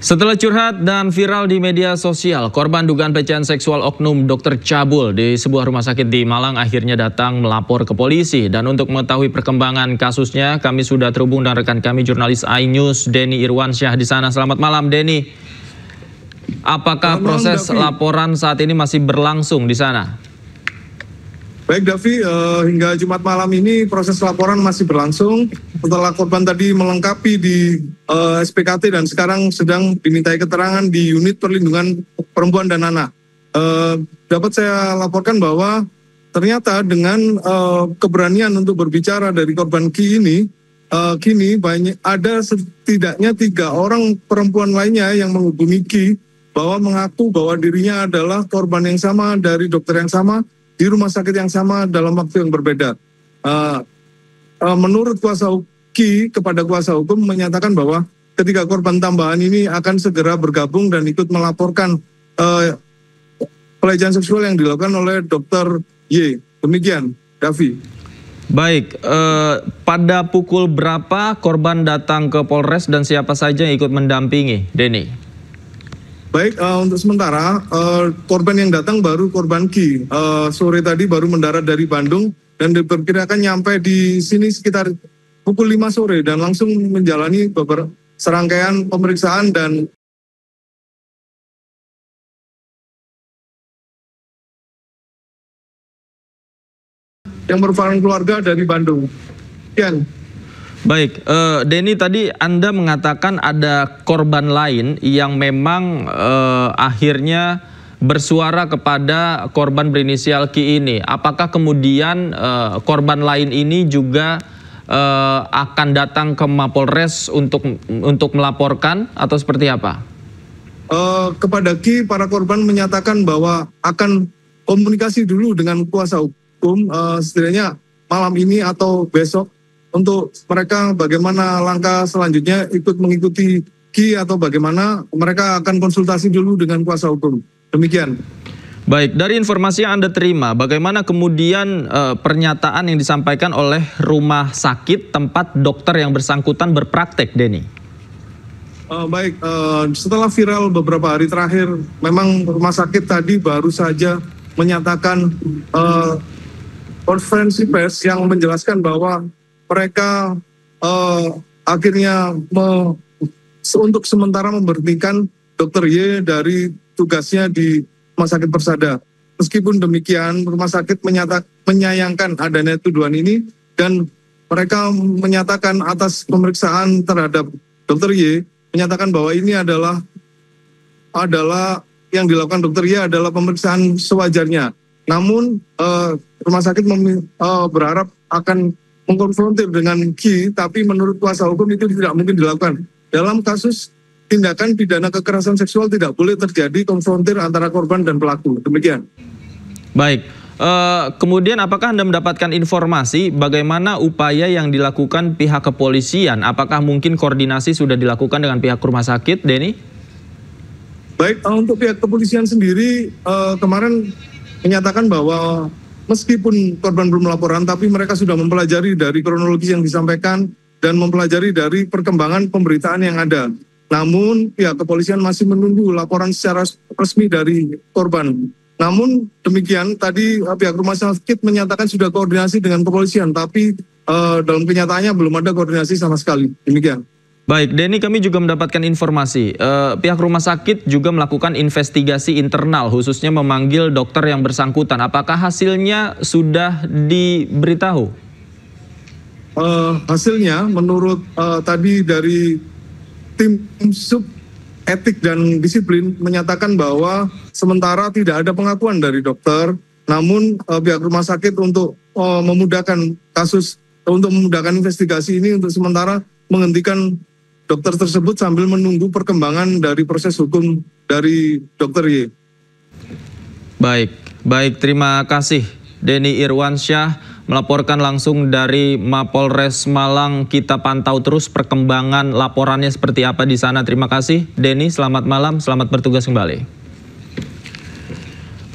Setelah curhat dan viral di media sosial, korban dugaan pelecehan seksual oknum Dr. Cabul di sebuah rumah sakit di Malang akhirnya datang melapor ke polisi. Dan untuk mengetahui perkembangan kasusnya, kami sudah terhubung dengan rekan kami jurnalis iNews Denny Irwansyah di sana. Selamat malam, Denny. Apakah proses laporan saat ini masih berlangsung di sana? Baik Davi, hingga Jumat malam ini proses laporan masih berlangsung. Setelah korban tadi melengkapi di SPKT dan sekarang sedang dimintai keterangan di unit perlindungan perempuan dan anak. Dapat saya laporkan bahwa ternyata dengan keberanian untuk berbicara dari korban Ki ini, kini ada setidaknya 3 orang perempuan lainnya yang menghubungi Ki bahwa mengaku bahwa dirinya adalah korban yang sama dari dokter yang sama, di rumah sakit yang sama dalam waktu yang berbeda. Menurut kuasa Ki kepada kuasa hukum menyatakan bahwa ketiga korban tambahan ini akan segera bergabung dan ikut melaporkan pelecehan seksual yang dilakukan oleh Dr. Y. Demikian, Davi. Baik, pada pukul berapa korban datang ke Polres dan siapa saja yang ikut mendampingi, Denny? Baik, untuk sementara korban yang datang baru korban Ki. Sore tadi baru mendarat dari Bandung dan diperkirakan nyampe di sini sekitar pukul 5 sore dan langsung menjalani beberapa serangkaian pemeriksaan dan yang merupakan keluarga dari Bandung. Sekian. Baik, Denny, tadi Anda mengatakan ada korban lain yang memang akhirnya bersuara kepada korban berinisial Ki ini. Apakah kemudian korban lain ini juga akan datang ke Mapolres untuk melaporkan atau seperti apa? Kepada Ki, para korban menyatakan bahwa akan komunikasi dulu dengan kuasa hukum, setidaknya malam ini atau besok, untuk mereka bagaimana langkah selanjutnya ikut mengikuti Ki atau bagaimana mereka akan konsultasi dulu dengan kuasa hukum. Demikian. Baik, dari informasi yang Anda terima, bagaimana kemudian pernyataan yang disampaikan oleh rumah sakit tempat dokter yang bersangkutan berpraktek, Denny? Baik, setelah viral beberapa hari terakhir, memang rumah sakit tadi baru saja menyatakan konferensi pers yang menjelaskan bahwa mereka akhirnya untuk sementara memberhentikan Dr. Y dari tugasnya di Rumah Sakit Persada. Meskipun demikian, rumah sakit menyayangkan adanya tuduhan ini dan mereka menyatakan atas pemeriksaan terhadap Dr. Y, menyatakan bahwa ini adalah yang dilakukan Dr. Y adalah pemeriksaan sewajarnya. Namun rumah sakit berharap akan mengkonfrontir dengan Ki, tapi menurut kuasa hukum itu tidak mungkin dilakukan. Dalam kasus tindakan pidana kekerasan seksual tidak boleh terjadi konfrontir antara korban dan pelaku. Demikian. Baik, kemudian apakah Anda mendapatkan informasi bagaimana upaya yang dilakukan pihak kepolisian? Apakah mungkin koordinasi sudah dilakukan dengan pihak rumah sakit, Denny? Baik, untuk pihak kepolisian sendiri kemarin menyatakan bahwa meskipun korban belum laporan, tapi mereka sudah mempelajari dari kronologi yang disampaikan dan mempelajari dari perkembangan pemberitaan yang ada. Namun pihak kepolisian masih menunggu laporan secara resmi dari korban. Namun demikian, tadi pihak rumah sakit menyatakan sudah koordinasi dengan kepolisian, tapi dalam kenyataannya belum ada koordinasi sama sekali. Demikian. Baik, Denny, kami juga mendapatkan informasi. Pihak rumah sakit juga melakukan investigasi internal, khususnya memanggil dokter yang bersangkutan. Apakah hasilnya sudah diberitahu? Hasilnya, menurut tadi dari tim sub etik dan disiplin, menyatakan bahwa sementara tidak ada pengakuan dari dokter, namun pihak rumah sakit untuk memudahkan kasus, untuk memudahkan investigasi ini untuk sementara menghentikan dokter tersebut sambil menunggu perkembangan dari proses hukum dari Dr. Y. Baik, terima kasih Denny Irwansyah melaporkan langsung dari Mapolres Malang. Kita pantau terus perkembangan laporannya seperti apa di sana. Terima kasih Denny, selamat malam, selamat bertugas kembali.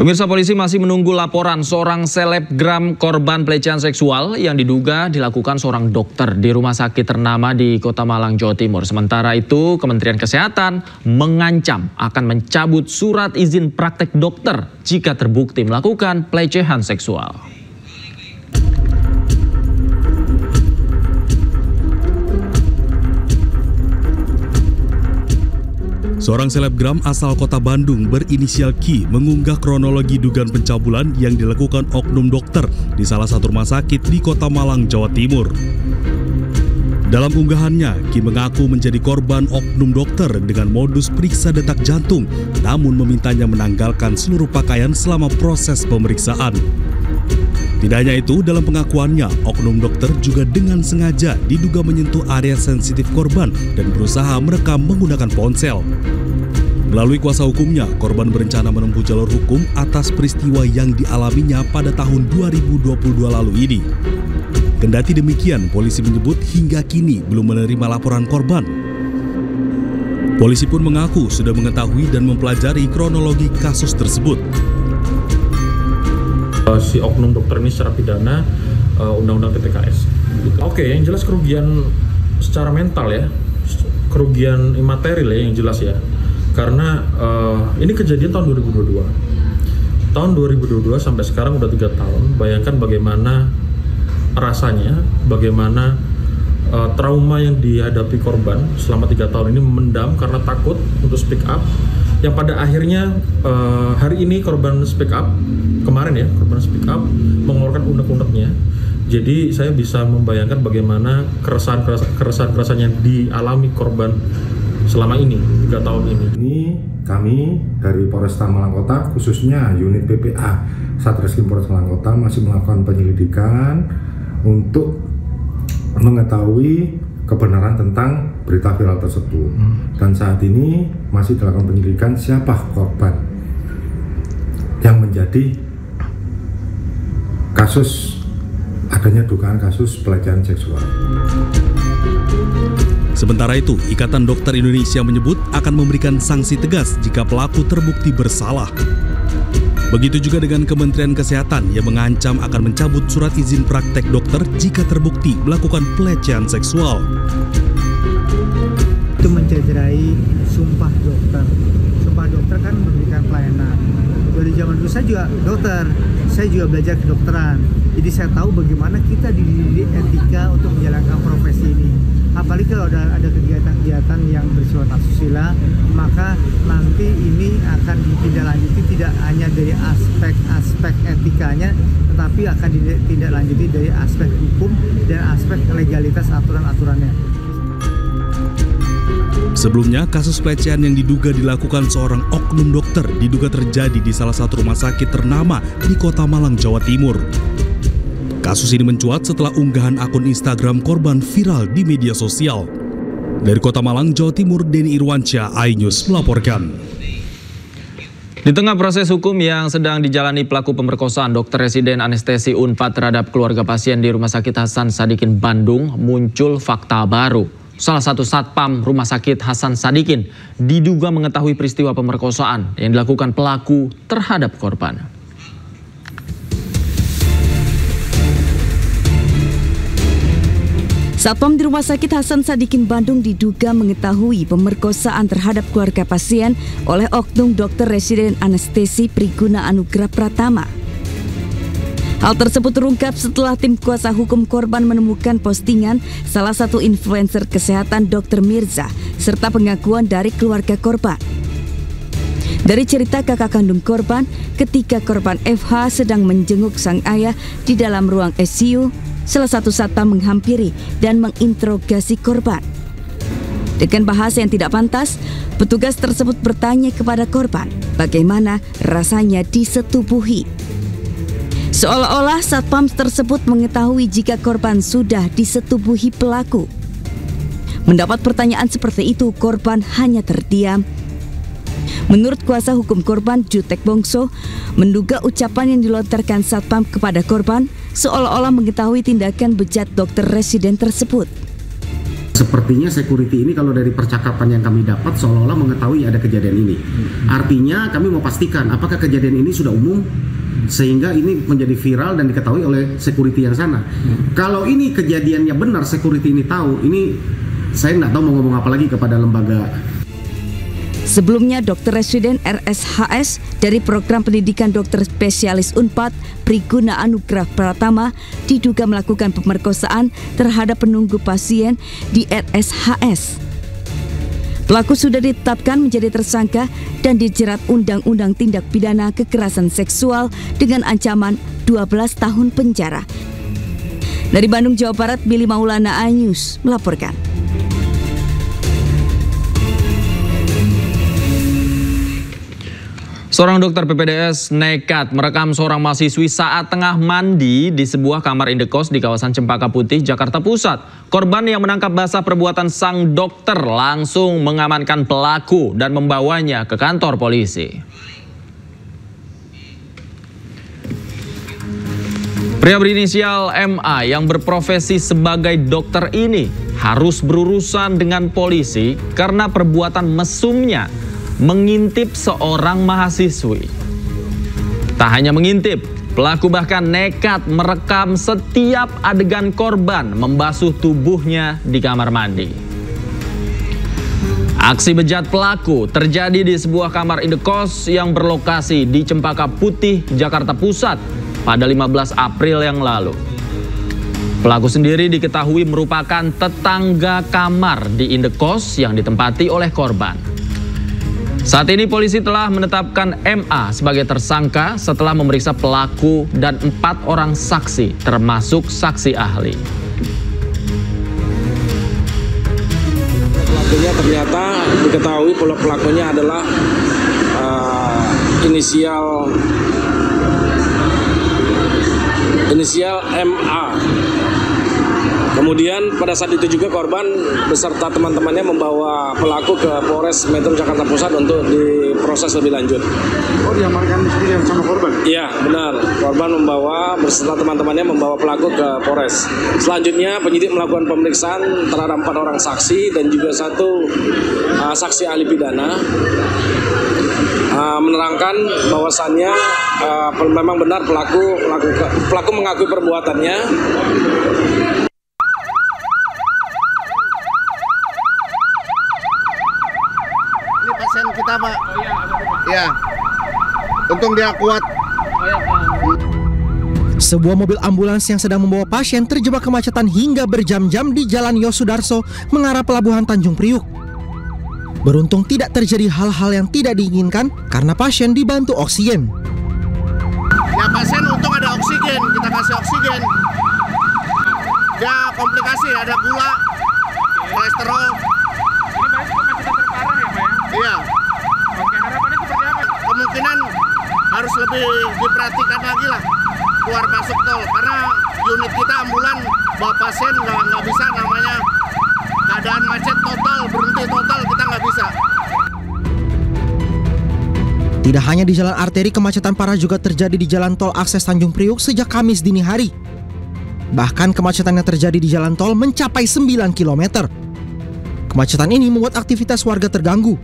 Pemirsa, polisi masih menunggu laporan seorang selebgram korban pelecehan seksual yang diduga dilakukan seorang dokter di rumah sakit ternama di Kota Malang, Jawa Timur. Sementara itu, Kementerian Kesehatan mengancam akan mencabut surat izin praktek dokter jika terbukti melakukan pelecehan seksual. Seorang selebgram asal kota Bandung berinisial Q mengunggah kronologi dugaan pencabulan yang dilakukan oknum dokter di salah satu rumah sakit di Kota Malang, Jawa Timur. Dalam unggahannya, Q mengaku menjadi korban oknum dokter dengan modus periksa detak jantung, namun memintanya menanggalkan seluruh pakaian selama proses pemeriksaan. Tidak hanya itu, dalam pengakuannya, oknum dokter juga dengan sengaja diduga menyentuh area sensitif korban dan berusaha merekam menggunakan ponsel. Melalui kuasa hukumnya, korban berencana menempuh jalur hukum atas peristiwa yang dialaminya pada tahun 2022 lalu ini. Kendati demikian, polisi menyebut hingga kini belum menerima laporan korban. Polisi pun mengaku sudah mengetahui dan mempelajari kronologi kasus tersebut. Si oknum dokter ini secara pidana Undang-Undang TPKS. Oke, yang jelas kerugian secara mental ya, kerugian imaterial ya yang jelas ya. Karena ini kejadian tahun 2022. Tahun 2022 sampai sekarang udah 3 tahun. Bayangkan bagaimana rasanya, bagaimana trauma yang dihadapi korban selama 3 tahun ini memendam karena takut untuk speak up. Yang pada akhirnya hari ini korban speak up, kemarin ya korban speak up mengeluarkan unek-uneknya. Jadi saya bisa membayangkan bagaimana keresahan yang dialami korban selama ini 3 tahun ini. Ini kami dari Polresta Malang Kota, khususnya unit PPA Satreskrim Polres Malang Kota masih melakukan penyelidikan untuk mengetahui kebenaran tentang berita viral tersebut. Dan saat ini masih dilakukan penyelidikan siapa korban yang menjadi kasus adanya dugaan kasus pelecehan seksual. Sementara itu, Ikatan Dokter Indonesia menyebut akan memberikan sanksi tegas jika pelaku terbukti bersalah. Begitu juga dengan Kementerian Kesehatan yang mengancam akan mencabut surat izin praktek dokter jika terbukti melakukan pelecehan seksual. Itu mencederai sumpah dokter. Sumpah dokter kan memberikan pelayanan. Dari zaman dulu saya juga dokter, saya juga belajar kedokteran. Jadi saya tahu bagaimana kita dididik etika untuk menjalankan profesi ini. Apalagi kalau ada kegiatan-kegiatan yang bersifat asusila, maka nanti ini akan ditindaklanjuti tidak hanya dari aspek etikanya, tetapi akan ditindaklanjuti dari aspek hukum dan aspek legalitas aturan-aturannya. Sebelumnya, kasus pelecehan yang diduga dilakukan seorang oknum dokter diduga terjadi di salah satu rumah sakit ternama di Kota Malang, Jawa Timur. Kasus ini mencuat setelah unggahan akun Instagram korban viral di media sosial. Dari Kota Malang, Jawa Timur, Denny Irwansyah, iNews melaporkan. Di tengah proses hukum yang sedang dijalani pelaku pemerkosaan, dokter residen anestesi Unpad terhadap keluarga pasien di Rumah Sakit Hasan Sadikin Bandung, muncul fakta baru. Salah satu satpam Rumah Sakit Hasan Sadikin diduga mengetahui peristiwa pemerkosaan yang dilakukan pelaku terhadap korban. Satpam di Rumah Sakit Hasan Sadikin Bandung diduga mengetahui pemerkosaan terhadap keluarga pasien oleh oknum dokter residen anestesi Priguna Anugrah Pratama. Hal tersebut terungkap setelah tim kuasa hukum korban menemukan postingan salah satu influencer kesehatan Dr. Mirza serta pengakuan dari keluarga korban. Dari cerita kakak kandung korban, ketika korban FH sedang menjenguk sang ayah di dalam ruang ICU, salah satu satpam menghampiri dan menginterogasi korban. Dengan bahasa yang tidak pantas, petugas tersebut bertanya kepada korban bagaimana rasanya disetubuhi. Seolah-olah satpam tersebut mengetahui jika korban sudah disetubuhi pelaku. Mendapat pertanyaan seperti itu, korban hanya terdiam. Menurut kuasa hukum korban, Jutek Bongso, menduga ucapan yang dilontarkan satpam kepada korban seolah-olah mengetahui tindakan bejat dokter residen tersebut. Sepertinya security ini kalau dari percakapan yang kami dapat seolah-olah mengetahui ada kejadian ini. Artinya kami mau pastikan apakah kejadian ini sudah umum sehingga ini menjadi viral dan diketahui oleh security yang sana. Kalau ini kejadiannya benar, security ini tahu, ini saya nggak tahu mau ngomong apa lagi kepada lembaga. Sebelumnya, Dr. Residen RSHS dari Program Pendidikan Dokter Spesialis Unpad, Priguna Anugrah Pratama, diduga melakukan pemerkosaan terhadap penunggu pasien di RSHS. Pelaku sudah ditetapkan menjadi tersangka dan dijerat Undang-Undang Tindak Pidana Kekerasan Seksual dengan ancaman 12 tahun penjara. Dari Bandung, Jawa Barat, Billy Maulana, iNews melaporkan. Seorang dokter PPDS nekat merekam seorang mahasiswi saat tengah mandi di sebuah kamar indekos di kawasan Cempaka Putih, Jakarta Pusat. Korban yang menangkap basah perbuatan sang dokter langsung mengamankan pelaku dan membawanya ke kantor polisi. Pria berinisial MA yang berprofesi sebagai dokter ini harus berurusan dengan polisi karena perbuatan mesumnya mengintip seorang mahasiswi. Tak hanya mengintip, pelaku bahkan nekat merekam setiap adegan korban membasuh tubuhnya di kamar mandi. Aksi bejat pelaku terjadi di sebuah kamar indekos yang berlokasi di Cempaka Putih, Jakarta Pusat pada 15 April yang lalu. Pelaku sendiri diketahui merupakan tetangga kamar di indekos yang ditempati oleh korban. Saat ini polisi telah menetapkan MA sebagai tersangka setelah memeriksa pelaku dan 4 orang saksi termasuk saksi ahli. Pelakunya ternyata diketahui pelakunya adalah inisial MA. Kemudian pada saat itu juga korban beserta teman-temannya membawa pelaku ke Polres Metro Jakarta Pusat untuk diproses lebih lanjut. Oh, diamankan sendiri sama korban? Iya, benar. Korban beserta teman-temannya membawa pelaku ke Polres. Selanjutnya penyidik melakukan pemeriksaan terhadap 4 orang saksi dan juga 1 saksi ahli pidana. Menerangkan bahwasannya memang benar pelaku mengakui perbuatannya. Kita Pak. Ya. Untung dia kuat. Sebuah mobil ambulans yang sedang membawa pasien terjebak kemacetan hingga berjam-jam di Jalan Yosudarso mengarah Pelabuhan Tanjung Priuk. Beruntung tidak terjadi hal-hal yang tidak diinginkan karena pasien dibantu oksigen. Ya pasien untung ada oksigen, kita kasih oksigen. Ya komplikasi, ada gula, kolesterol. Ini berarti kemacetan terparah ya Pak ya? Iya. Oke, harapannya seperti apa? Kemungkinan harus lebih diperhatikan lagi lah keluar masuk tol karena unit kita ambulan bawa pasien nggak bisa, namanya keadaan macet total, berhenti total, kita nggak bisa. Tidak hanya di jalan arteri, kemacetan parah juga terjadi di jalan tol akses Tanjung Priuk sejak Kamis dini hari. Bahkan kemacetan yang terjadi di jalan tol mencapai 9 km. Kemacetan ini membuat aktivitas warga terganggu.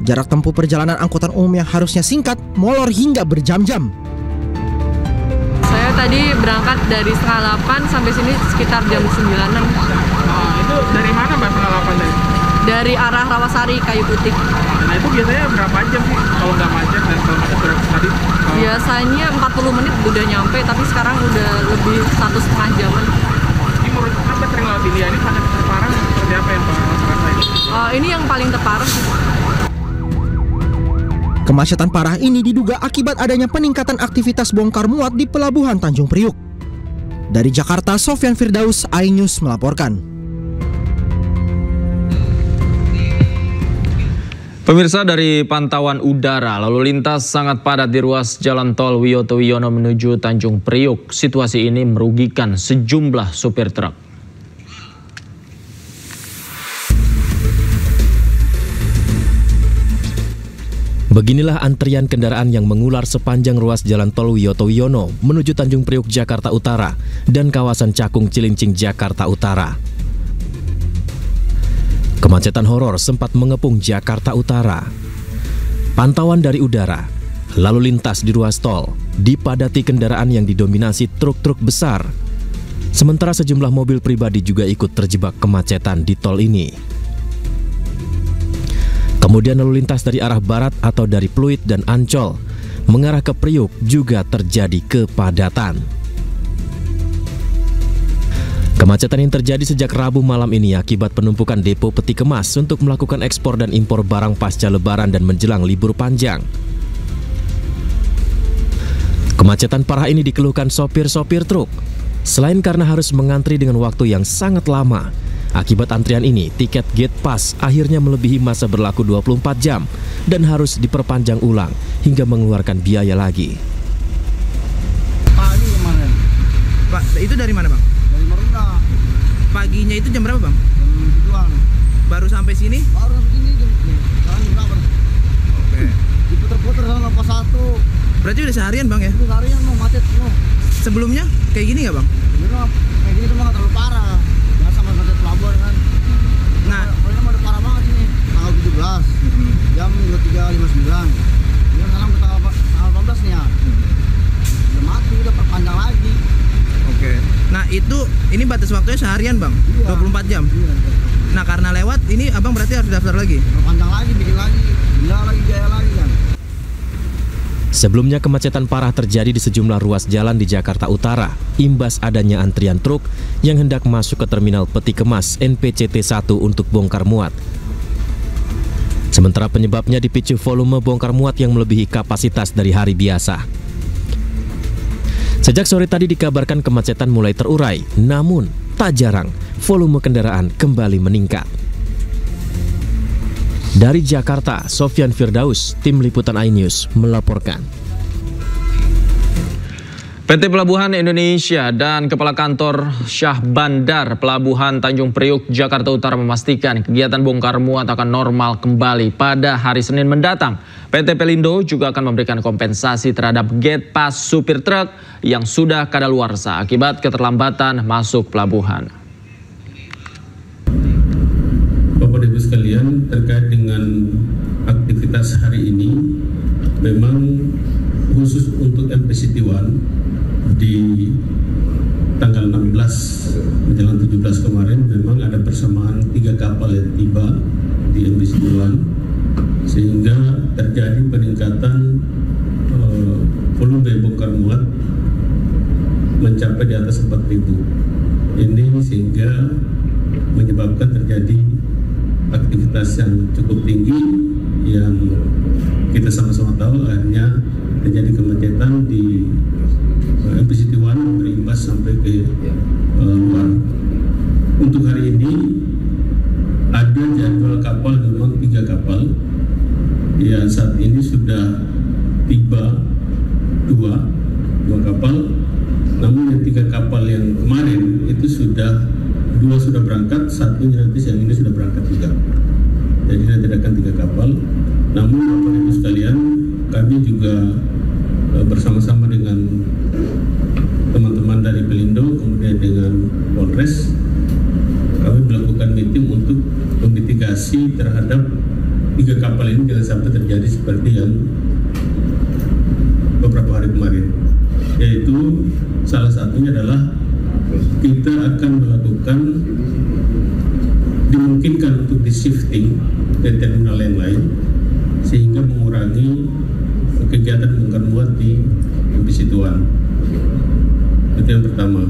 Jarak tempuh perjalanan angkutan umum yang harusnya singkat molor hingga berjam-jam. Saya tadi berangkat dari 7:30 sampai sini sekitar jam 9-an. Itu dari mana Mbak 7:30 tadi? Dari arah Rawasari, Kayu Putih. Nah itu biasanya berapa jam sih kalau nggak macet dan kalau macet berapa tadi? Biasanya 40 menit udah nyampe, tapi sekarang udah lebih 1,5 jaman. Ini menurut Anda sering lewat ini ya, ini sangat terparah seperti apa yang Pak rasain? Ini yang paling terparah sih. Kemacetan parah ini diduga akibat adanya peningkatan aktivitas bongkar muat di Pelabuhan Tanjung Priuk. Dari Jakarta, Sofyan Firdaus, iNews melaporkan. Pemirsa, dari pantauan udara, lalu lintas sangat padat di ruas jalan tol Wiyoto Wiono menuju Tanjung Priuk. Situasi ini merugikan sejumlah supir truk. Beginilah antrian kendaraan yang mengular sepanjang ruas jalan tol Wiyoto Wiono menuju Tanjung Priuk, Jakarta Utara dan kawasan Cakung Cilincing, Jakarta Utara. Kemacetan horor sempat mengepung Jakarta Utara. Pantauan dari udara, lalu lintas di ruas tol dipadati kendaraan yang didominasi truk-truk besar. Sementara sejumlah mobil pribadi juga ikut terjebak kemacetan di tol ini. Kemudian lalu lintas dari arah barat atau dari Pluit dan Ancol mengarah ke Priuk juga terjadi kepadatan. Kemacetan yang terjadi sejak Rabu malam ini akibat penumpukan depo peti kemas untuk melakukan ekspor dan impor barang pasca Lebaran dan menjelang libur panjang. Kemacetan parah ini dikeluhkan sopir-sopir truk. Selain karena harus mengantri dengan waktu yang sangat lama, akibat antrian ini tiket gate pass akhirnya melebihi masa berlaku 24 jam dan harus diperpanjang ulang hingga mengeluarkan biaya lagi. Pagi kemarin. Pak, itu dari mana Bang? Dari Marunda. Paginya itu jam berapa Bang? Jam 7-an. Baru sampai sini? Baru sampai sini sekarang jam berapa? Oke. Diputer-puter sama pos 1. Berarti udah seharian Bang ya? Udah seharian mau macet semua. Sebelumnya kayak gini nggak Bang? Bener, kayak gini cuma nggak terlalu parah. Biasa sama macet pelabuhan kan. Nah, ini udah parah banget ini. Tanggal 17, jam 23.59. Ini sekarang tanggal 18 nih ya. Udah mati, udah perpanjang lagi. Oke. Nah ini batas waktunya seharian Bang? Iya. 24 jam? Iya. Nah karena lewat, ini Abang berarti harus daftar lagi? Perpanjang lagi, bikin lagi. Gila lagi, jaya lagi kan. Sebelumnya kemacetan parah terjadi di sejumlah ruas jalan di Jakarta Utara, imbas adanya antrian truk yang hendak masuk ke terminal peti kemas NPCT 1 untuk bongkar muat. Sementara penyebabnya dipicu volume bongkar muat yang melebihi kapasitas dari hari biasa. Sejak sore tadi dikabarkan kemacetan mulai terurai, namun tak jarang volume kendaraan kembali meningkat. Dari Jakarta, Sofyan Firdaus, Tim Liputan iNews melaporkan. PT Pelabuhan Indonesia dan Kepala Kantor Syah Bandar Pelabuhan Tanjung Priuk, Jakarta Utara memastikan kegiatan bongkar muat akan normal kembali pada hari Senin mendatang. PT Pelindo juga akan memberikan kompensasi terhadap gate pass supir truk yang sudah kadaluarsa akibat keterlambatan masuk pelabuhan. Bapak Ibu sekalian, terkait dengan aktivitas hari ini, memang khusus untuk MPCT 1 di tanggal 16 menjelang 17 kemarin memang ada persamaan 3 kapal yang tiba di MPCT 1 sehingga terjadi peningkatan volume bongkar muat mencapai di atas 4.000. Ini sehingga menyebabkan terjadi aktivitas yang cukup tinggi yang kita sama-sama tahu akhirnya terjadi kemacetan di MPCT 1 berimbas sampai ke luar. Untuk hari ini ada jadwal kapal, memang 3 kapal yang saat ini sudah tiba 2 kapal, namun yang 3 kapal yang kemarin itu 2 sudah berangkat, satunya nanti yang ini sudah berangkat juga. Jadi nanti akan 3 kapal. Namun Bapak Ibu sekalian, kami juga bersama-sama dengan teman-teman dari Pelindo, kemudian dengan Polres, kami melakukan meeting untuk memitigasi terhadap 3 kapal ini jangan sampai terjadi seperti yang beberapa hari kemarin. Yaitu salah satunya adalah kita akan melakukan dimungkinkan untuk di-shifting ke terminal yang lain sehingga mengurangi kegiatan bongkar muat di MPCT 1. Itu yang pertama.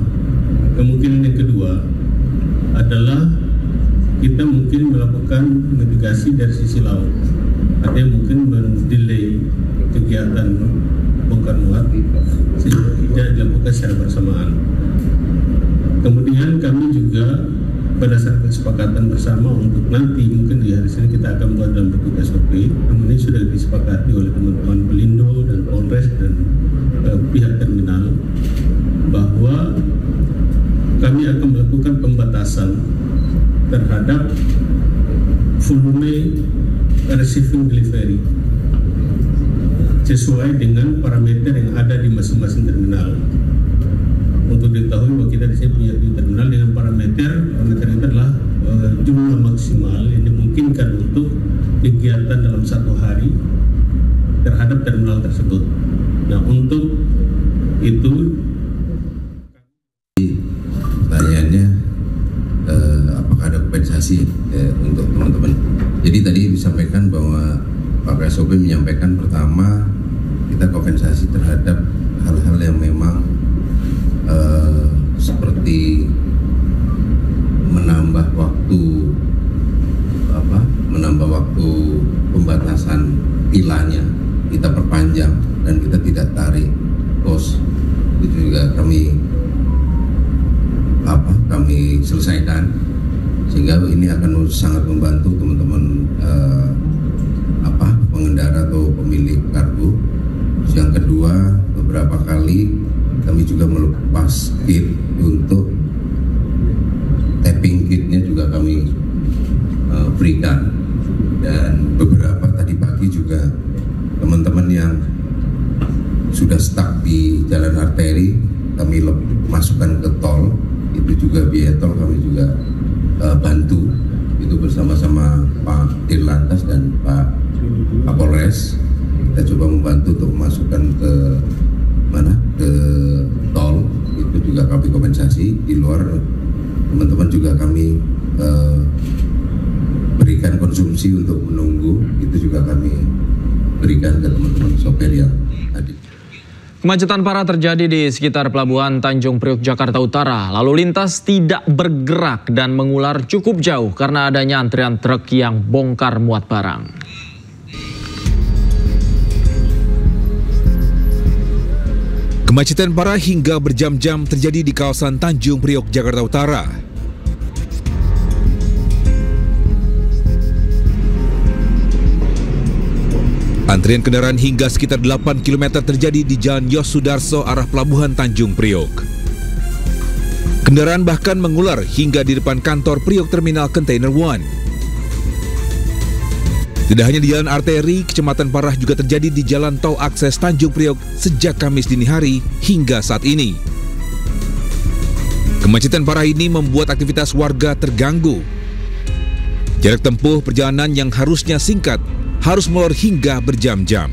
Kemungkinan yang kedua adalah kita mungkin melakukan mitigasi dari sisi laut. Artinya mungkin mendelay kegiatan bongkar muat sehingga tidak dilakukan secara bersamaan. Kemudian kami juga berdasarkan kesepakatan bersama untuk nanti mungkin di hari Senin kita akan buat dalam bentuk SOP. Namun ini sudah disepakati oleh teman-teman Pelindo dan Polres dan pihak terminal bahwa kami akan melakukan pembatasan terhadap volume receiving delivery sesuai dengan parameter yang ada di masing-masing terminal. Untuk diketahui bahwa kita di sini punya terminal dengan parameter itu adalah jumlah maksimal yang dimungkinkan untuk kegiatan dalam satu hari terhadap terminal tersebut. Nah, untuk itu pertanyaannya apakah ada kompensasi untuk teman-teman. Jadi tadi disampaikan bahwa Pak KSOP menyampaikan pertama kita kompensasi terhadap hal-hal yang memang seperti menambah waktu pembatasan tilanya kita perpanjang dan kita tidak tarik pos, itu juga kami selesaikan, sehingga ini akan sangat membantu teman-teman pengendara atau pemilik kargo. Yang kedua, beberapa kali kami juga melepas kit untuk tapping kitnya juga kami berikan, dan beberapa tadi pagi juga teman-teman yang sudah stuck di jalan arteri kami masukkan ke tol, itu juga biaya tol kami juga bantu, itu bersama-sama Pak Dirlantas dan Pak Kapolres. Kita coba membantu untuk memasukkan ke tol, itu juga kami kompensasi. Di luar teman-teman juga kami berikan konsumsi untuk menunggu, itu juga kami berikan ke teman-teman sopir yang tadi. Kemacetan parah terjadi di sekitar Pelabuhan Tanjung Priok, Jakarta Utara. Lalu lintas tidak bergerak dan mengular cukup jauh karena adanya antrian truk yang bongkar muat barang. Kemacetan parah hingga berjam-jam terjadi di kawasan Tanjung Priok, Jakarta Utara. Antrian kendaraan hingga sekitar 8 km terjadi di Jalan Yos Sudarso arah Pelabuhan Tanjung Priok. Kendaraan bahkan mengular hingga di depan kantor Priok Terminal Container One. Tidak hanya di jalan arteri, kecematan parah juga terjadi di jalan tol akses Tanjung Priok sejak Kamis dini hari hingga saat ini. Kemacetan parah ini membuat aktivitas warga terganggu. Jarak tempuh perjalanan yang harusnya singkat harus molor hingga berjam-jam.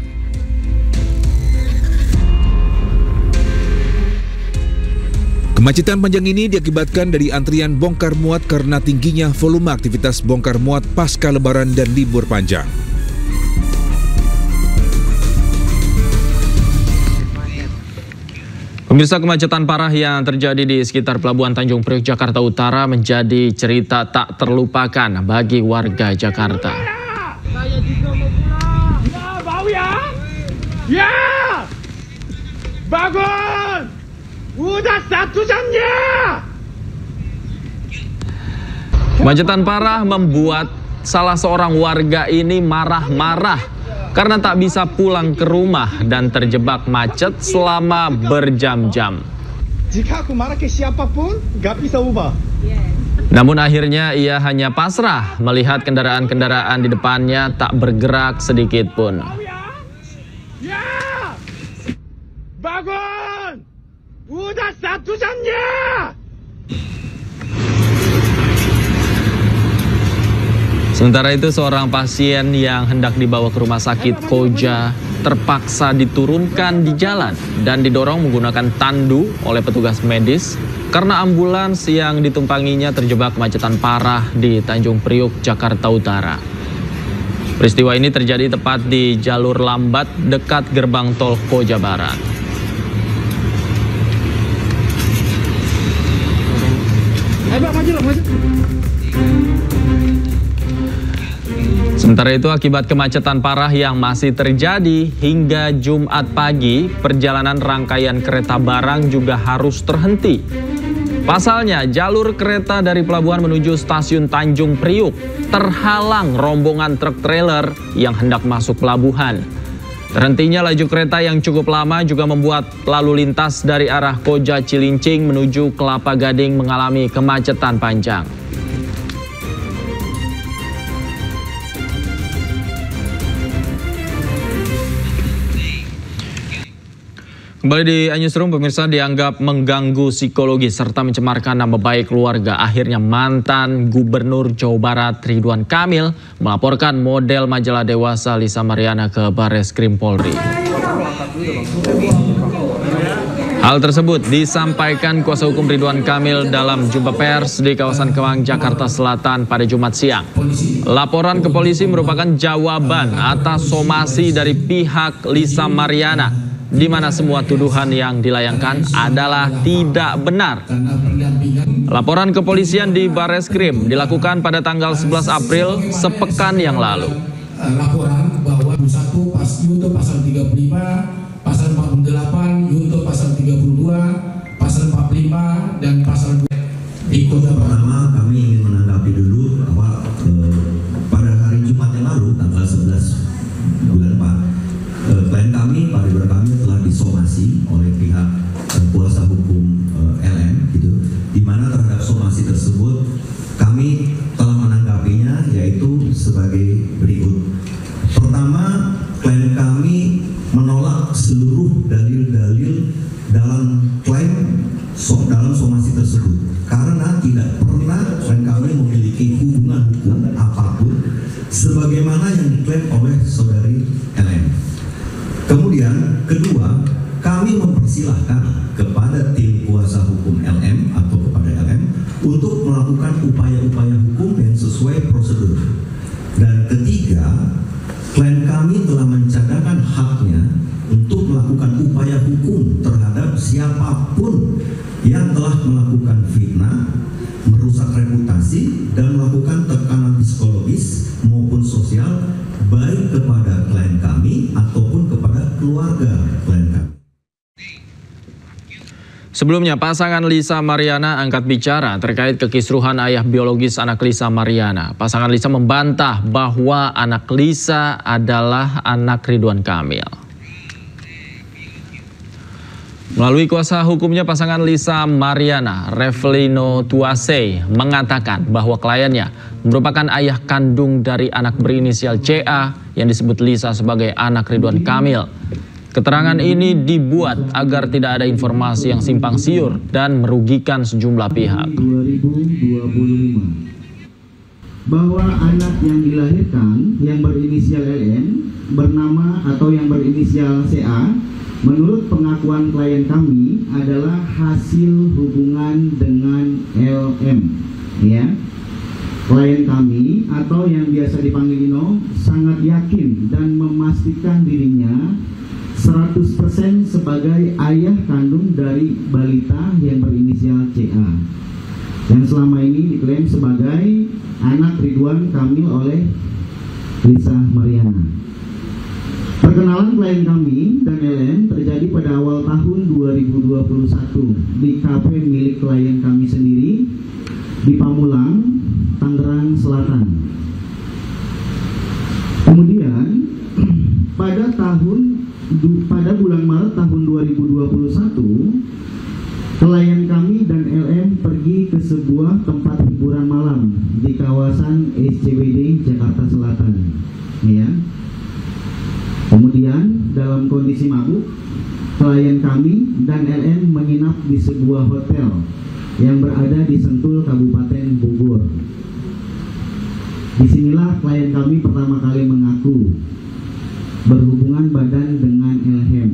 Kemacetan panjang ini diakibatkan dari antrian bongkar muat karena tingginya volume aktivitas bongkar muat pasca Lebaran dan libur panjang. Pemirsa, kemacetan parah yang terjadi di sekitar Pelabuhan Tanjung Priok, Jakarta Utara menjadi cerita tak terlupakan bagi warga Jakarta. Saya juga mau pulang. Ya, bau ya? Ya! Bagus! Udah 1 jamnya! Kemacetan parah membuat salah seorang warga ini marah-marah karena tak bisa pulang ke rumah dan terjebak macet selama berjam-jam. Jika aku marah ke siapapun, gak bisa ubah. Namun akhirnya ia hanya pasrah melihat kendaraan-kendaraan di depannya tak bergerak sedikit pun. Ya! Bagus! Udah 1 jamnya! Sementara itu, seorang pasien yang hendak dibawa ke rumah sakit Koja terpaksa diturunkan di jalan dan didorong menggunakan tandu oleh petugas medis karena ambulans yang ditumpanginya terjebak kemacetan parah di Tanjung Priok, Jakarta Utara. Peristiwa ini terjadi tepat di jalur lambat dekat gerbang tol Koja Barat. Sementara itu, akibat kemacetan parah yang masih terjadi hingga Jumat pagi, perjalanan rangkaian kereta barang juga harus terhenti. Pasalnya, jalur kereta dari pelabuhan menuju stasiun Tanjung Priok terhalang rombongan truk trailer yang hendak masuk pelabuhan. Terhentinya laju kereta yang cukup lama juga membuat lalu lintas dari arah Koja Cilincing menuju Kelapa Gading mengalami kemacetan panjang. Kembali di Newsroom, pemirsa, dianggap mengganggu psikologi serta mencemarkan nama baik keluarga. Akhirnya mantan Gubernur Jawa Barat Ridwan Kamil melaporkan model majalah dewasa Lisa Mariana ke Barreskrim Polri. Hal tersebut disampaikan kuasa hukum Ridwan Kamil dalam jumpa pers di kawasan Kemang, Jakarta Selatan pada Jumat siang. Laporan ke polisi merupakan jawaban atas somasi dari pihak Lisa Mariana, di mana semua tuduhan yang dilayangkan adalah tidak benar. Laporan kepolisian di Barreskrim dilakukan pada tanggal 11 April sepekan yang lalu. Laporan bahwa 1 Yunto pasal 35, pasal 48, Yunto pasal 32, pasal 45 dan pasal 2. Di kota pertama kami ingin menanggapi dulu bahwa pada hari Jumat yang lalu tanggal 11 bulan 4 klien kami, Pak Ridwan Kamil telah disomasi oleh pihak kuasa hukum LM, gitu. Di mana terhadap somasi tersebut kami telah menanggapinya, yaitu sebagai berikut. Pertama, klien kami menolak seluruh dalil-dalil dalam klaim dalam somasi tersebut karena tidak pernah klien kami memiliki hubungan hukum apapun sebagaimana yang diklaim oleh saudari LM. Kemudian kedua, kami mempersilahkan kepada tim kuasa hukum LM atau kepada LM untuk melakukan upaya-upaya hukum yang sesuai prosedur. Dan ketiga, klien kami telah mencadangkan haknya untuk melakukan upaya hukum terhadap siapapun yang telah melakukan fitnah, merusak reputasi, dan melakukan tekanan psikologis maupun sosial baik kepada klien kami ataupun kepada keluarga klien kami. Sebelumnya, pasangan Lisa Mariana angkat bicara terkait kekisruhan ayah biologis anak Lisa Mariana. Pasangan Lisa membantah bahwa anak Lisa adalah anak Ridwan Kamil. Melalui kuasa hukumnya, pasangan Lisa Mariana, Revelino Tuasei, mengatakan bahwa kliennya merupakan ayah kandung dari anak berinisial CA yang disebut Lisa sebagai anak Ridwan Kamil. Keterangan ini dibuat agar tidak ada informasi yang simpang siur dan merugikan sejumlah pihak. 2025 bahwa anak yang dilahirkan yang berinisial LM bernama atau yang berinisial CA menurut pengakuan klien kami adalah hasil hubungan dengan LM, ya. Klien kami atau yang biasa dipanggil Ino sangat yakin dan memastikan dirinya 100% sebagai ayah kandung dari balita yang berinisial CA yang selama ini diklaim sebagai anak Ridwan Kamil oleh Lisa Mariana. Perkenalan klien kami dan LM terjadi pada awal tahun 2021 di kafe milik klien kami sendiri di Pamulang, Tangerang Selatan. Kemudian pada bulan Maret tahun 2021 klien kami dan LM pergi ke sebuah tempat hiburan malam di kawasan SCBD Jakarta Selatan, ya. Kemudian dalam kondisi mabuk, klien kami dan LM menginap di sebuah hotel yang berada di Sentul, Kabupaten Bogor. Disinilah klien kami pertama kali mengaku berhubungan badan dengan LM.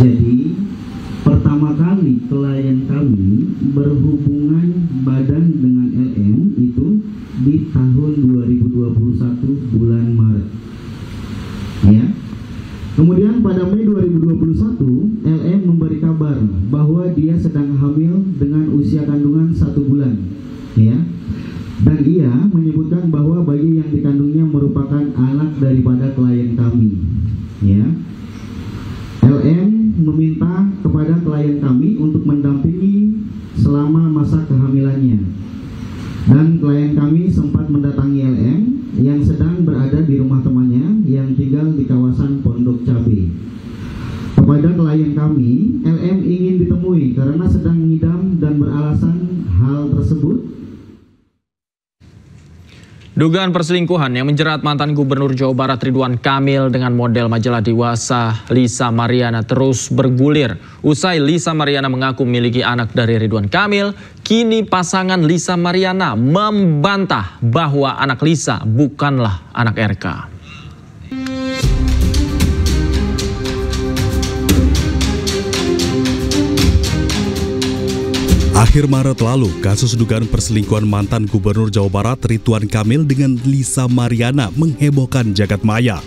Jadi pertama kali klien kami berhubungan badan dengan LM itu di tahun 2021 bulan Maret. Ya. Kemudian pada Mei 2021, LM memberi kabar bahwa dia sedang hamil dengan usia kandungan 1 bulan. Ya. Dan ia menyebutkan bahwa bayi yang dikandungnya merupakan anak daripada klien kami. Ya. LM meminta kepada klien kami untuk mendampingi selama masa kehamilannya. Dan klien kami sempat mendatangi LM yang sedang berada di rumah temannya yang tinggal di kawasan Pondok Cabe. Kepada klien kami, LM ingin ditemui karena sedang mengidam dan beralasan hal tersebut. Dugaan perselingkuhan yang menjerat mantan Gubernur Jawa Barat Ridwan Kamil dengan model majalah dewasa Lisa Mariana terus bergulir. Usai Lisa Mariana mengaku memiliki anak dari Ridwan Kamil, kini pasangan Lisa Mariana membantah bahwa anak Lisa bukanlah anak RK. Akhir Maret lalu, kasus dugaan perselingkuhan mantan Gubernur Jawa Barat Ridwan Kamil dengan Lisa Mariana menghebohkan jagat maya.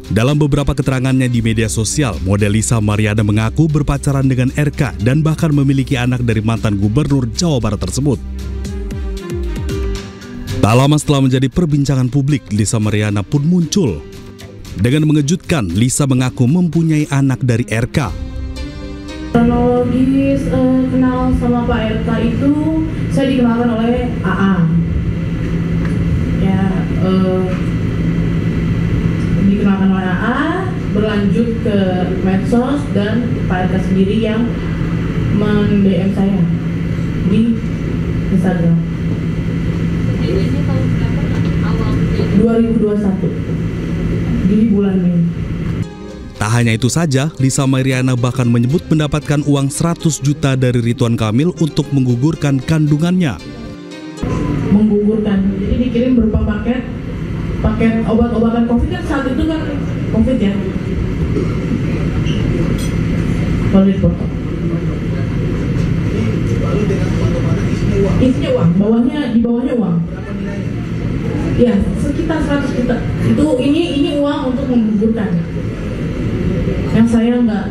Dalam beberapa keterangannya di media sosial, model Lisa Mariana mengaku berpacaran dengan RK dan bahkan memiliki anak dari mantan Gubernur Jawa Barat tersebut. Tak lama setelah menjadi perbincangan publik, Lisa Mariana pun muncul. Dengan mengejutkan, Lisa mengaku mempunyai anak dari RK. Kronologis kenal sama Pak RK itu saya dikenalkan oleh AA. Ya, dikenalkan oleh AA, berlanjut ke medsos dan Pak RK sendiri yang men-DM saya di Instagram. Ini tahun berapa? Awal 2021 di bulan Mei. Tak hanya itu saja, Lisa Mariana bahkan menyebut mendapatkan uang 100 juta dari Ridwan Kamil untuk menggugurkan kandungannya. Menggugurkan, jadi dikirim berupa paket obat-obatan COVID kan saat itu kan COVID ya. Solid botol. Isinya uang, di bawahnya uang. Ya, sekitar 100 juta. Ini uang untuk menggugurkan. Yang saya nggak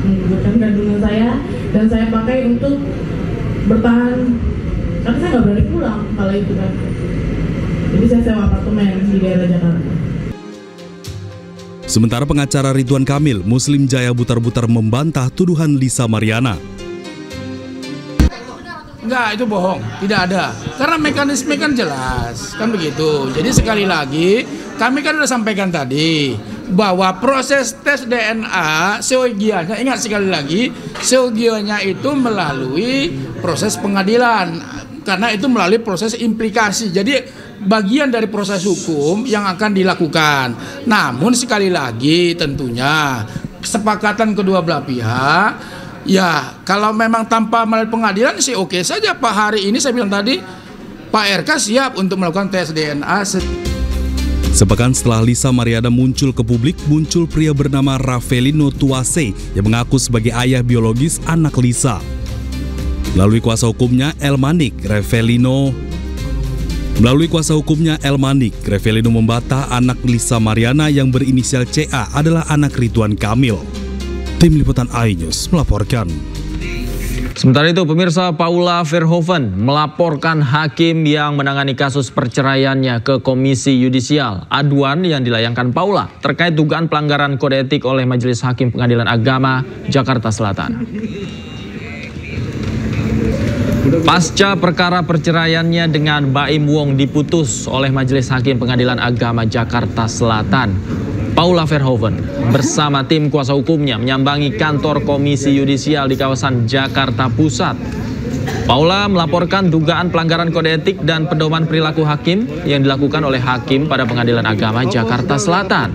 menggugurkan kandungan saya dan saya pakai untuk bertahan karena saya nggak berani pulang kala itu kan. Jadi saya sewa apartemen di daerah Jakarta. Sementara pengacara Ridwan Kamil, Muslim Jaya Butar-Butar membantah tuduhan Lisa Mariana. Enggak, itu bohong, tidak ada. Karena mekanisme kan jelas, kan begitu. Jadi sekali lagi, kami kan sudah sampaikan tadi bahwa proses tes DNA seyogianya, ingat sekali lagi, seyogianya itu melalui proses pengadilan. Karena itu melalui proses implikasi. Jadi bagian dari proses hukum yang akan dilakukan. Namun sekali lagi tentunya kesepakatan kedua belah pihak. Ya, kalau memang tanpa melalui pengadilan sih oke saja Pak. Hari ini saya bilang tadi, Pak RK siap untuk melakukan tes DNA. Sepekan setelah Lisa Mariana muncul ke publik, muncul pria bernama Ravelino Tuase yang mengaku sebagai ayah biologis anak Lisa. Melalui kuasa hukumnya El Manik, Ravelino membantah anak Lisa Mariana yang berinisial CA adalah anak Ridwan Kamil. Tim Liputan iNews melaporkan. Sementara itu, pemirsa, Paula Verhoeven melaporkan hakim yang menangani kasus perceraiannya ke Komisi Yudisial. Aduan yang dilayangkan Paula terkait dugaan pelanggaran kode etik oleh Majelis Hakim Pengadilan Agama Jakarta Selatan. Pasca perkara perceraiannya dengan Baim Wong diputus oleh Majelis Hakim Pengadilan Agama Jakarta Selatan, Paula Verhoeven bersama tim kuasa hukumnya menyambangi kantor Komisi Yudisial di kawasan Jakarta Pusat. Paula melaporkan dugaan pelanggaran kode etik dan pedoman perilaku hakim yang dilakukan oleh hakim pada Pengadilan Agama Jakarta Selatan.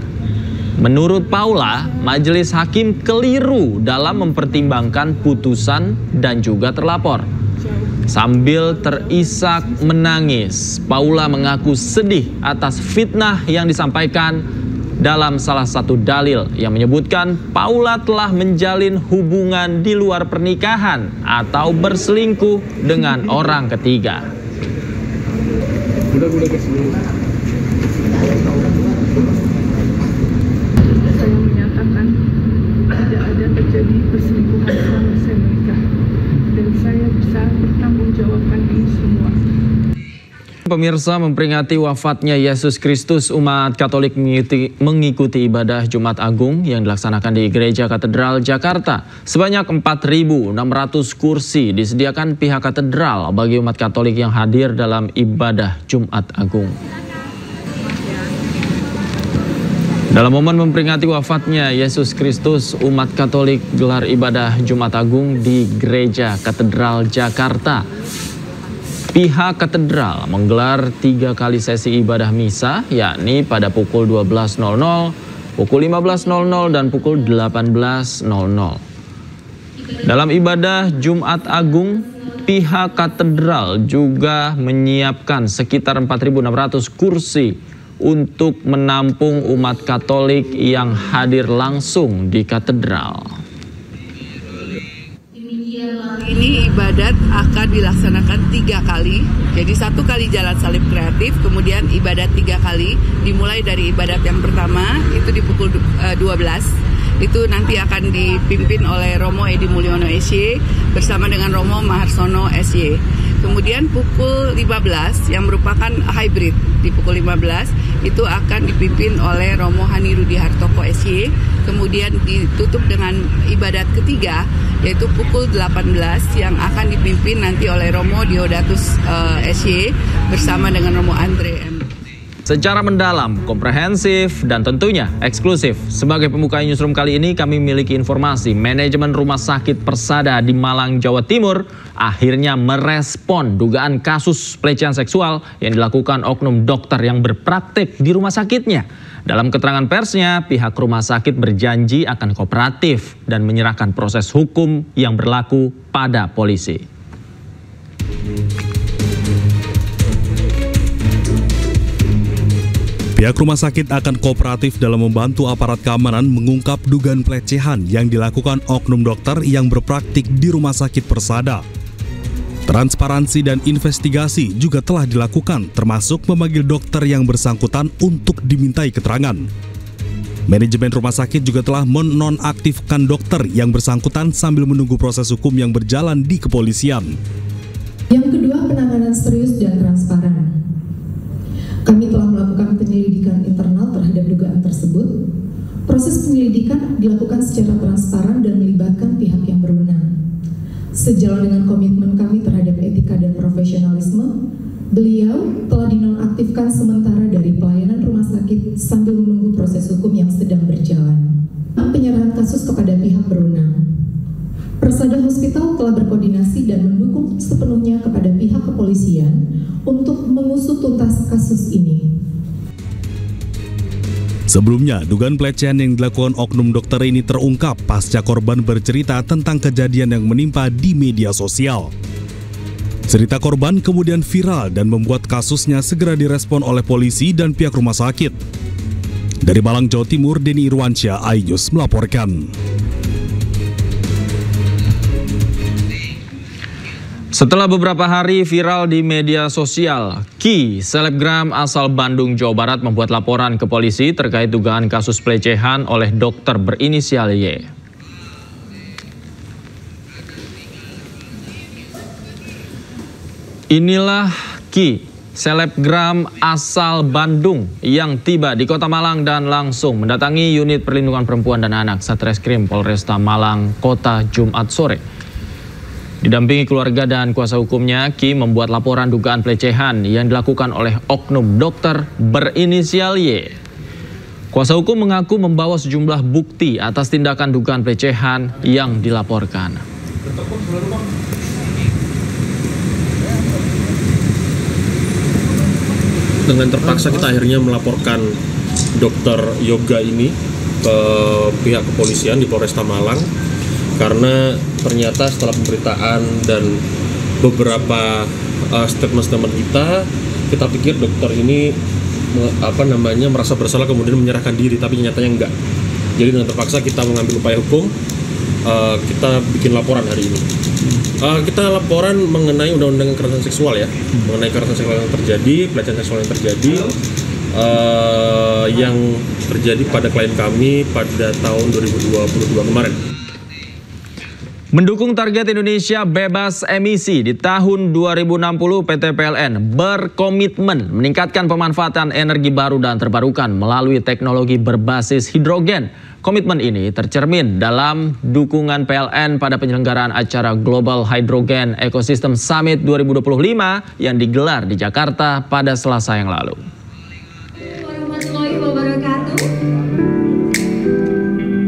Menurut Paula, majelis hakim keliru dalam mempertimbangkan putusan dan juga terlapor. Sambil terisak menangis, Paula mengaku sedih atas fitnah yang disampaikan dalam salah satu dalil yang menyebutkan Paula telah menjalin hubungan di luar pernikahan atau berselingkuh dengan orang ketiga. Saya menyatakan tidak ada terjadi perselingkuhan selama saya menikah dan saya bisa bertanggungjawabkan ini semua. Pemirsa, memperingati wafatnya Yesus Kristus, umat Katolik mengikuti ibadah Jumat Agung yang dilaksanakan di Gereja Katedral Jakarta. Sebanyak 4.600 kursi disediakan pihak katedral bagi umat Katolik yang hadir dalam ibadah Jumat Agung. Dalam momen memperingati wafatnya Yesus Kristus, umat Katolik gelar ibadah Jumat Agung di Gereja Katedral Jakarta. Pihak katedral menggelar 3 kali sesi ibadah misa, yakni pada pukul 12.00, pukul 15.00, dan pukul 18.00. Dalam ibadah Jumat Agung, pihak katedral juga menyiapkan sekitar 4.600 kursi untuk menampung umat Katolik yang hadir langsung di katedral. Ini ibadat akan dilaksanakan 3 kali. Jadi 1 kali jalan salib kreatif, kemudian ibadat 3 kali. Dimulai dari ibadat yang pertama itu di pukul 12. Itu nanti akan dipimpin oleh Romo Edi Mulyono SY bersama dengan Romo Maharsono SY. Kemudian pukul 15 yang merupakan hybrid di pukul 15 itu akan dipimpin oleh Romo Hani Rudi Hartoko SY. Kemudian ditutup dengan ibadat ketiga yaitu pukul 18 yang akan dipimpin nanti oleh Romo Diodatus SY bersama dengan Romo Andre M. Secara mendalam, komprehensif, dan tentunya eksklusif. Sebagai pembuka newsroom kali ini, kami memiliki informasi manajemen Rumah Sakit Persada di Malang, Jawa Timur akhirnya merespon dugaan kasus pelecehan seksual yang dilakukan oknum dokter yang berpraktik di rumah sakitnya. Dalam keterangan persnya, pihak rumah sakit berjanji akan kooperatif dan menyerahkan proses hukum yang berlaku pada polisi. Pihak rumah sakit akan kooperatif dalam membantu aparat keamanan mengungkap dugaan pelecehan yang dilakukan oknum dokter yang berpraktik di Rumah Sakit Persada. Transparansi dan investigasi juga telah dilakukan, termasuk memanggil dokter yang bersangkutan untuk dimintai keterangan. Manajemen rumah sakit juga telah menonaktifkan dokter yang bersangkutan sambil menunggu proses hukum yang berjalan di kepolisian. Yang kedua, penanganan serius dan transparan. Kami telah melakukan penyelidikan internal terhadap dugaan tersebut. Proses penyelidikan dilakukan secara transparan dan melibatkan pihak yang berwenang. Sejalan dengan komitmen kami terhadap etika dan profesionalisme, beliau telah dinonaktifkan sementara dari pelayanan rumah sakit sambil menunggu proses hukum yang sedang berjalan. Penyerahan kasus kepada pihak berwenang. Persada Hospital telah berkoordinasi dan mendukung sepenuhnya kepada pihak kepolisian untuk mengusut tuntas kasus ini. Sebelumnya, dugaan pelecehan yang dilakukan oknum dokter ini terungkap pasca korban bercerita tentang kejadian yang menimpa di media sosial. Cerita korban kemudian viral dan membuat kasusnya segera direspon oleh polisi dan pihak rumah sakit. Dari Malang, Jawa Timur, Denny Irwansyah, iNews melaporkan. Setelah beberapa hari viral di media sosial, Ki, selebgram asal Bandung, Jawa Barat membuat laporan ke polisi terkait dugaan kasus pelecehan oleh dokter berinisial Y. Inilah Ki, selebgram asal Bandung yang tiba di Kota Malang dan langsung mendatangi unit perlindungan perempuan dan anak Satreskrim Polresta Malang Kota Jumat sore. Didampingi keluarga dan kuasa hukumnya, Ki membuat laporan dugaan pelecehan yang dilakukan oleh oknum dokter berinisial Y. Kuasa hukum mengaku membawa sejumlah bukti atas tindakan dugaan pelecehan yang dilaporkan. Dengan terpaksa kita akhirnya melaporkan dokter yoga ini ke pihak kepolisian di Polresta Malang. Karena ternyata setelah pemberitaan dan beberapa statement-statement kita pikir dokter ini merasa bersalah kemudian menyerahkan diri, tapi nyatanya enggak. Jadi dengan terpaksa kita mengambil upaya hukum, kita bikin laporan hari ini. Kita laporan mengenai undang-undang kekerasan seksual ya, mengenai kekerasan seksual yang terjadi, pelecehan seksual yang terjadi, yang terjadi pada klien kami pada tahun 2022 kemarin. Mendukung target Indonesia bebas emisi di tahun 2060, PT PLN berkomitmen meningkatkan pemanfaatan energi baru dan terbarukan melalui teknologi berbasis hidrogen. Komitmen ini tercermin dalam dukungan PLN pada penyelenggaraan acara Global Hydrogen Ecosystem Summit 2025 yang digelar di Jakarta pada Selasa yang lalu. Warahmatullahi wabarakatuh.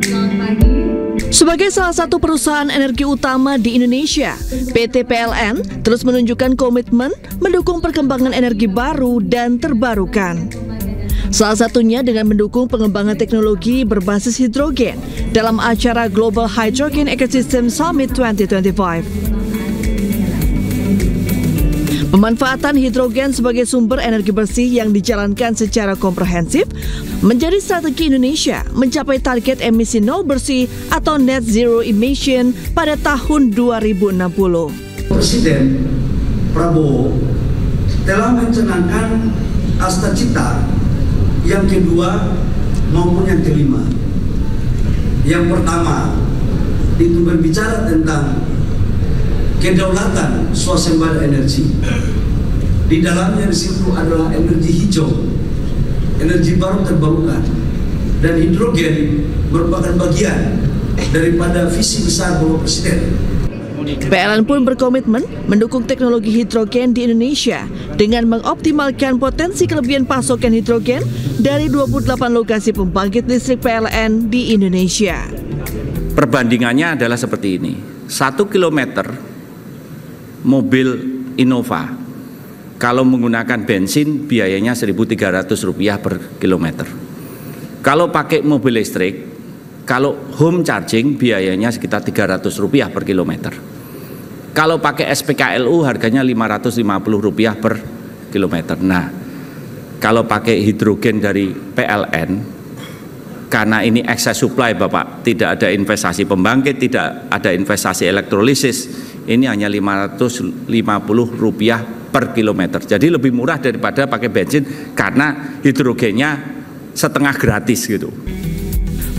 Selamat pagi. Sebagai salah satu perusahaan energi utama di Indonesia, PT PLN terus menunjukkan komitmen mendukung perkembangan energi baru dan terbarukan. Salah satunya dengan mendukung pengembangan teknologi berbasis hidrogen dalam acara Global Hydrogen Ecosystem Summit 2025. Pemanfaatan hidrogen sebagai sumber energi bersih yang dijalankan secara komprehensif menjadi strategi Indonesia mencapai target emisi nol bersih atau net zero emission pada tahun 2060. Presiden Prabowo telah mencanangkan Asta Cita yang kedua maupun yang kelima. Yang pertama itu berbicara tentang kedaulatan swasembada energi. Di dalamnya di situ adalah energi hijau, energi baru terbarukan, dan hidrogen merupakan bagian daripada visi besar Bapak Presiden. PLN pun berkomitmen mendukung teknologi hidrogen di Indonesia dengan mengoptimalkan potensi kelebihan pasokan hidrogen dari 28 lokasi pembangkit listrik PLN di Indonesia. Perbandingannya adalah seperti ini: 1 kilometer mobil Innova kalau menggunakan bensin biayanya Rp1.300 per kilometer. Kalau pakai mobil listrik, kalau home charging biayanya sekitar Rp300 per kilometer. Kalau pakai SPKLU harganya Rp550 per kilometer. Nah, kalau pakai hidrogen dari PLN, karena ini excess supply Bapak, tidak ada investasi pembangkit, tidak ada investasi elektrolisis, ini hanya Rp550 per kilometer. Jadi lebih murah daripada pakai bensin karena hidrogennya setengah gratis gitu.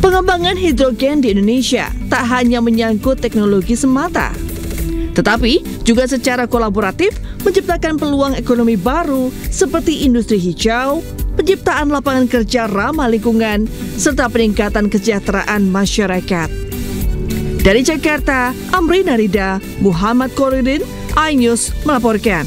Pengembangan hidrogen di Indonesia tak hanya menyangkut teknologi semata, tetapi juga secara kolaboratif menciptakan peluang ekonomi baru seperti industri hijau, penciptaan lapangan kerja ramah lingkungan, serta peningkatan kesejahteraan masyarakat. Dari Jakarta, Amri Narida, Muhammad Koridin, iNews melaporkan.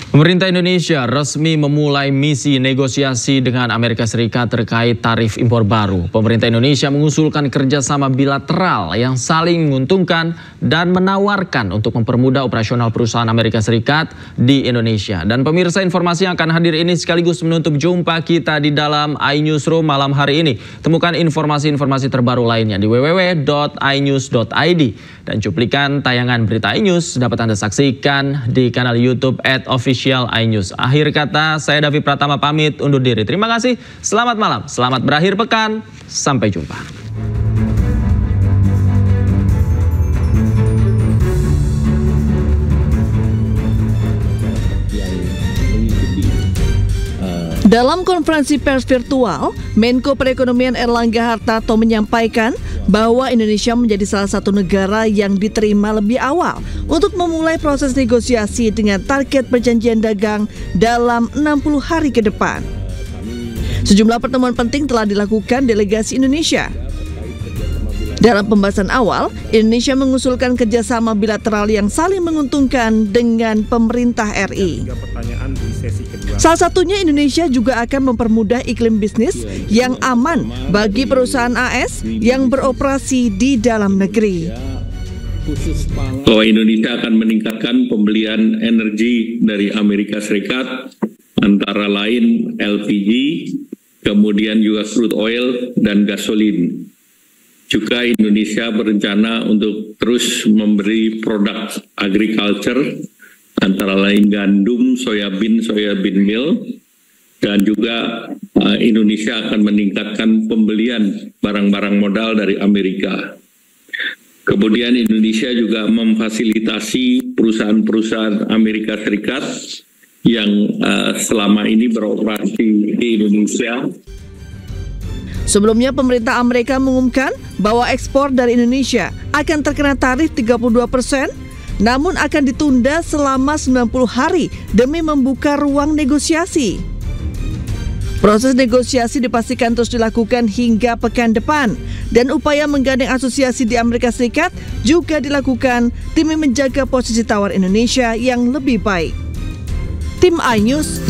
Pemerintah Indonesia resmi memulai misi negosiasi dengan Amerika Serikat terkait tarif impor baru. Pemerintah Indonesia mengusulkan kerjasama bilateral yang saling menguntungkan dan menawarkan untuk mempermudah operasional perusahaan Amerika Serikat di Indonesia. Dan pemirsa, informasi yang akan hadir ini sekaligus menutup jumpa kita di dalam iNewsroom malam hari ini. Temukan informasi-informasi terbaru lainnya di www.inews.id. Dan cuplikan tayangan berita iNews dapat Anda saksikan di kanal YouTube @official iNews. Akhir kata, saya Davi Pratama pamit undur diri. Terima kasih, selamat malam, selamat berakhir pekan, sampai jumpa. Dalam konferensi pers virtual, Menko Perekonomian Erlangga Hartarto menyampaikan bahwa Indonesia menjadi salah satu negara yang diterima lebih awal untuk memulai proses negosiasi dengan target perjanjian dagang dalam 60 hari ke depan. Sejumlah pertemuan penting telah dilakukan delegasi Indonesia. Dalam pembahasan awal, Indonesia mengusulkan kerjasama bilateral yang saling menguntungkan dengan pemerintah RI. Salah satunya Indonesia juga akan mempermudah iklim bisnis yang aman bagi perusahaan AS yang beroperasi di dalam negeri. Bahwa Indonesia akan meningkatkan pembelian energi dari Amerika Serikat, antara lain LPG, kemudian juga crude oil dan gasolin. Juga Indonesia berencana untuk terus memberi produk agriculture, antara lain gandum, soybean meal, dan juga Indonesia akan meningkatkan pembelian barang-barang modal dari Amerika. Kemudian Indonesia juga memfasilitasi perusahaan-perusahaan Amerika Serikat yang selama ini beroperasi di Indonesia. Sebelumnya, pemerintah Amerika mengumumkan bahwa ekspor dari Indonesia akan terkena tarif 32%, namun akan ditunda selama 90 hari demi membuka ruang negosiasi. Proses negosiasi dipastikan terus dilakukan hingga pekan depan, dan upaya menggandeng asosiasi di Amerika Serikat juga dilakukan demi menjaga posisi tawar Indonesia yang lebih baik. Tim iNews.